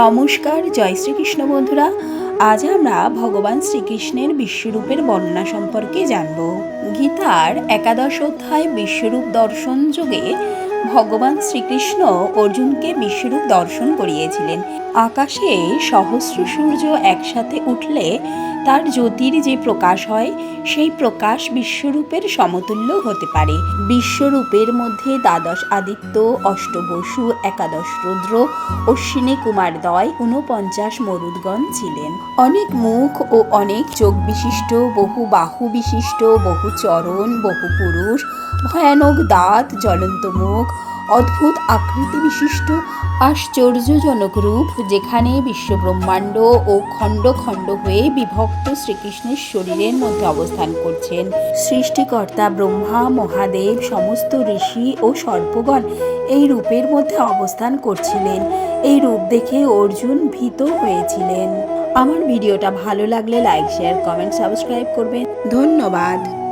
নমস্কার, জয় শ্রীকৃষ্ণ বন্ধুরা। আজ আমরা ভগবান শ্রীকৃষ্ণের বিশ্বরূপের বর্ণনা সম্পর্কে জানব। গীতার একাদশ অধ্যায় বিশ্বরূপ দর্শন যোগে ভগবান শ্রীকৃষ্ণ অর্জুনকে বিশ্বরূপ দর্শন করিয়েছিলেন। আকাশে সহস্র সূর্য একসাথে উঠলে তার জ্যোতির যে প্রকাশ হয়, সেই প্রকাশ বিশ্বরূপের সমতুল্য হতে পারে। বিশ্বরূপের মধ্যে দ্বাদশ আদিত্য, অষ্টবসু, একাদশ রুদ্র, অশ্বিনী কুমারদ্বয়, ৪৯ মরুদ্গণ ছিলেন। অনেক মুখ ও অনেক চোখ বিশিষ্ট, বহু বাহু বিশিষ্ট, বহু চরণ, বহু পুরুষ, ভয়ানক দাঁত, জ্বলন্ত মুখ, অদ্ভুত আকৃতি বিশিষ্ট, আশ্চর্যজনক রূপ, যেখানে বিশ্বব্রহ্মাণ্ড ও খণ্ড খণ্ড হয়ে বিভক্ত শ্রীকৃষ্ণের শরীরের মধ্যে অবস্থান করছেন। সৃষ্টিকর্তা ব্রহ্মা, মহাদেব, সমস্ত ঋষি ও সর্পগণ এই রূপের মধ্যে অবস্থান করছিলেন। এই রূপ দেখে অর্জুন ভীত হয়েছিলেন। আমার ভিডিওটা ভালো লাগলে লাইক, শেয়ার, কমেন্ট, সাবস্ক্রাইব করবেন। ধন্যবাদ।